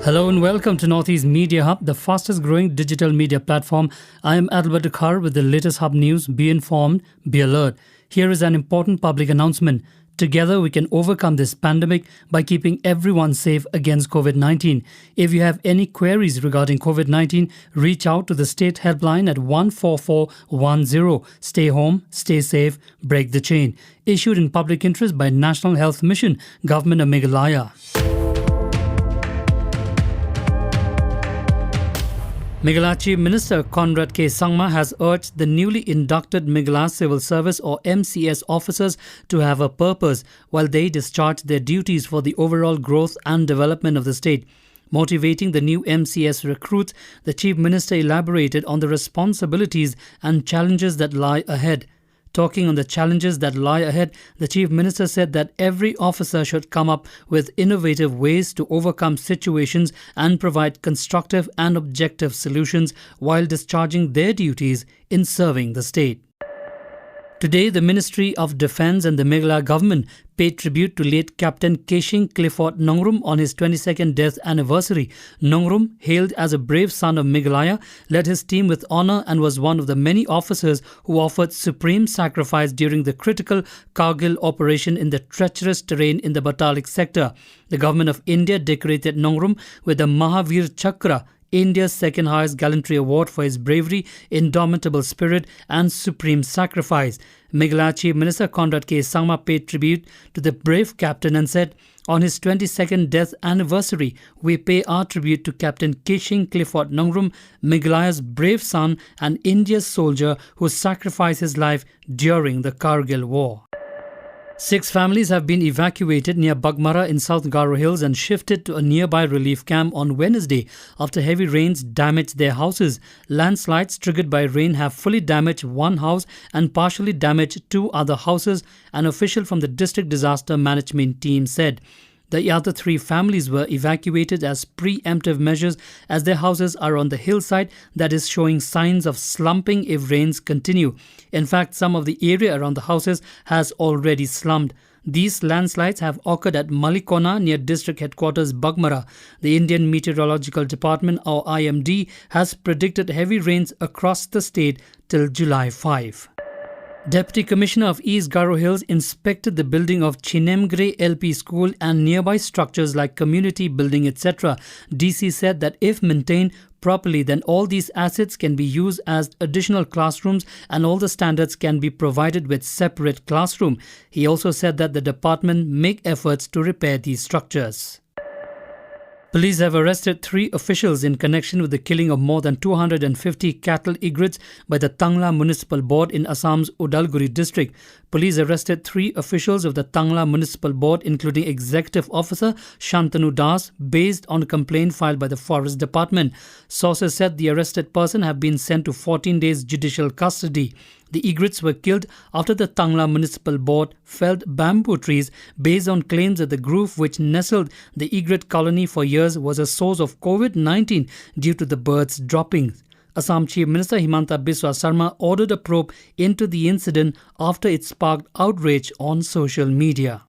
Hello and welcome to Northeast Media Hub, the fastest growing digital media platform. I am Albert Khar with the latest Hub news. Be informed, be alert. Here is an important public announcement. Together we can overcome this pandemic by keeping everyone safe against COVID-19. If you have any queries regarding COVID-19, reach out to the state helpline at 14410. Stay home, stay safe, break the chain. Issued in public interest by National Health Mission, Government of Meghalaya. Meghalaya Chief Minister Conrad K. Sangma has urged the newly inducted Meghalaya Civil Service or MCS officers to have a purpose while they discharge their duties for the overall growth and development of the state. Motivating the new MCS recruits, the Chief Minister elaborated on the responsibilities and challenges that lie ahead. Talking on the challenges that lie ahead, the Chief Minister said that every officer should come up with innovative ways to overcome situations and provide constructive and objective solutions while discharging their duties in serving the state. Today, the Ministry of Defence and the Meghalaya government paid tribute to late Captain Keshing Clifford Nongrum on his 22nd death anniversary. Nongrum, hailed as a brave son of Meghalaya, led his team with honour and was one of the many officers who offered supreme sacrifice during the critical Kargil operation in the treacherous terrain in the Batalik sector. The Government of India decorated Nongrum with the Mahavir Chakra, India's second highest gallantry award for his bravery, indomitable spirit and supreme sacrifice. Meghalaya Chief Minister Conrad K. Sangma paid tribute to the brave captain and said, "On his 22nd death anniversary, we pay our tribute to Captain Keshing Clifford Nongrum, Meghalaya's brave son and India's soldier who sacrificed his life during the Kargil war." 6 families have been evacuated near Bagmara in South Garo Hills and shifted to a nearby relief camp on Wednesday after heavy rains damaged their houses. Landslides triggered by rain have fully damaged one house and partially damaged 2 other houses, an official from the district disaster management team said. The other 3 families were evacuated as preemptive measures as their houses are on the hillside that is showing signs of slumping if rains continue. In fact, some of the area around the houses has already slumped. These landslides have occurred at Malikona near district headquarters Bagmara. The Indian Meteorological Department or IMD has predicted heavy rains across the state till July 5. Deputy Commissioner of East Garo Hills inspected the building of Chinemgre LP School and nearby structures like community building etc. DC said that if maintained properly, then all these assets can be used as additional classrooms and all the standards can be provided with separate classroom. He also said that the department make efforts to repair these structures. Police have arrested 3 officials in connection with the killing of more than 250 cattle egrets by the Tangla Municipal Board in Assam's Udalguri district. Police arrested 3 officials of the Tangla Municipal Board, including Executive Officer Shantanu Das, based on a complaint filed by the Forest Department. Sources said the arrested person have been sent to 14 days judicial custody. The egrets were killed after the Tangla Municipal Board felled bamboo trees based on claims that the grove which nestled the egret colony for years was a source of COVID-19 due to the birds' droppings. Assam Chief Minister Himanta Biswa Sarma ordered a probe into the incident after it sparked outrage on social media.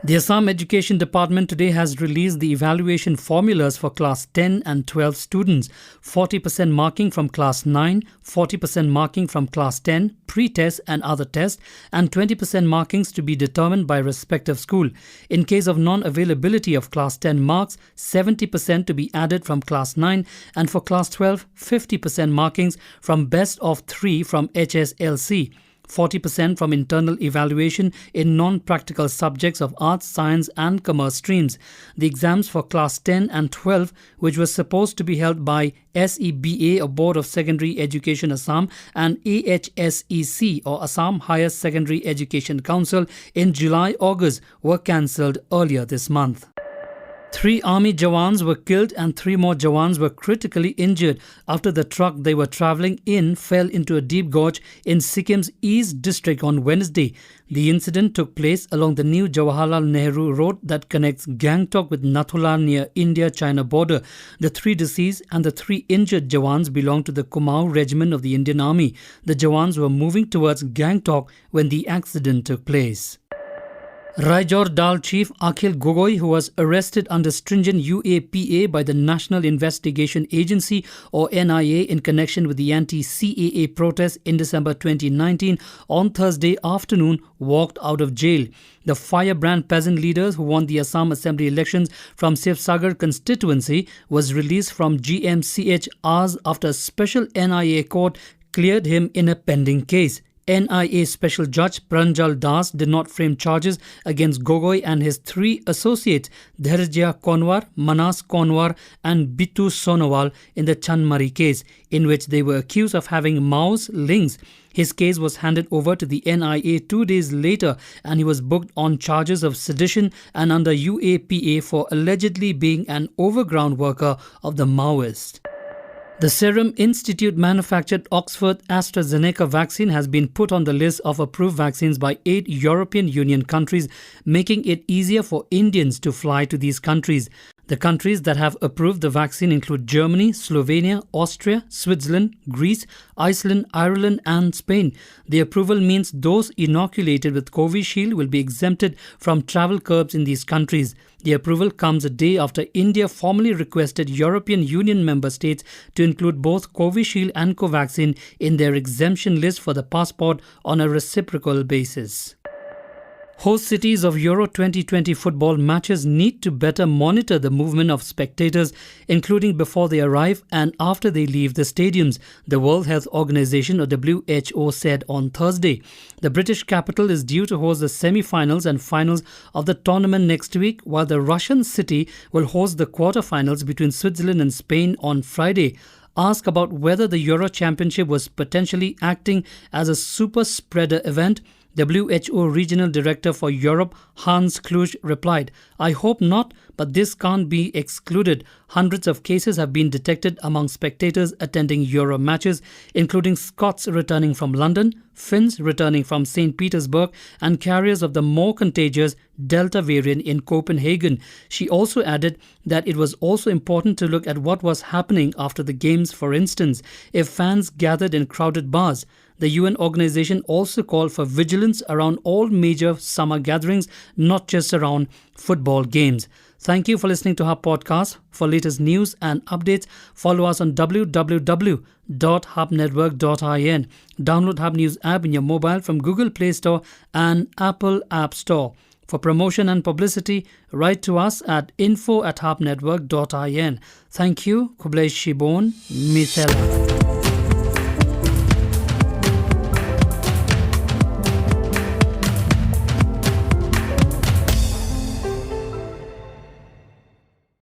The Assam Education Department today has released the evaluation formulas for Class 10 and 12 students. 40% marking from Class 9, 40% marking from Class 10, pre-test and other tests, and 20% markings to be determined by respective school. In case of non-availability of Class 10 marks, 70% to be added from Class 9, and for Class 12, 50% markings from Best of 3 from HSLC. 40% from internal evaluation in non-practical subjects of arts, science and commerce streams. The exams for Class 10 and 12, which was supposed to be held by SEBA or Board of Secondary Education Assam and AHSEC or Assam Higher Secondary Education Council in July-August, were cancelled earlier this month. 3 army Jawans were killed and 3 more Jawans were critically injured after the truck they were travelling in fell into a deep gorge in Sikkim's East District on Wednesday. The incident took place along the new Jawaharlal Nehru Road that connects Gangtok with Nathula near India-China border. The 3 deceased and the 3 injured Jawans belong to the Kumaon Regiment of the Indian Army. The Jawans were moving towards Gangtok when the accident took place. Raijor Dal chief Akhil Gogoi, who was arrested under stringent UAPA by the National Investigation Agency or NIA in connection with the anti-CAA protests in December 2019, on Thursday afternoon walked out of jail. The firebrand peasant leader who won the Assam Assembly elections from Sivsagar constituency was released from GMCH hours after a special NIA court cleared him in a pending case. NIA Special Judge Pranjal Das did not frame charges against Gogoi and his three associates, Dharja Konwar, Manas Konwar and Bitu Sonowal, in the Chanmari case, in which they were accused of having Mao's links. His case was handed over to the NIA 2 days later and he was booked on charges of sedition and under UAPA for allegedly being an overground worker of the Maoists. The Serum Institute manufactured Oxford AstraZeneca vaccine has been put on the list of approved vaccines by 8 European Union countries, making it easier for Indians to fly to these countries. The countries that have approved the vaccine include Germany, Slovenia, Austria, Switzerland, Greece, Iceland, Ireland and Spain. The approval means those inoculated with Covishield will be exempted from travel curbs in these countries. The approval comes a day after India formally requested European Union member states to include both Covishield and Covaxin in their exemption list for the passport on a reciprocal basis. Host cities of Euro 2020 football matches need to better monitor the movement of spectators, including before they arrive and after they leave the stadiums, the World Health Organization or WHO said on Thursday. The British capital is due to host the semi-finals and finals of the tournament next week, while the Russian city will host the quarter-finals between Switzerland and Spain on Friday. Asked about whether the Euro Championship was potentially acting as a super spreader event, WHO Regional Director for Europe, Hans Kluge, replied, "I hope not, but this can't be excluded. Hundreds of cases have been detected among spectators attending Euro matches, including Scots returning from London, Finns returning from St. Petersburg, and carriers of the more contagious Delta variant in Copenhagen." She also added that it was also important to look at what was happening after the games, for instance, if fans gathered in crowded bars. The UN organization also called for vigilance around all major summer gatherings, not just around football games. Thank you for listening to our podcast. For latest news and updates, follow us on www.hubnetwork.in. Download Hub News app in your mobile from Google Play Store and Apple App Store. For promotion and publicity, write to us at info@hubnetwork.in. Thank you. Kublai Shibon, Mithela.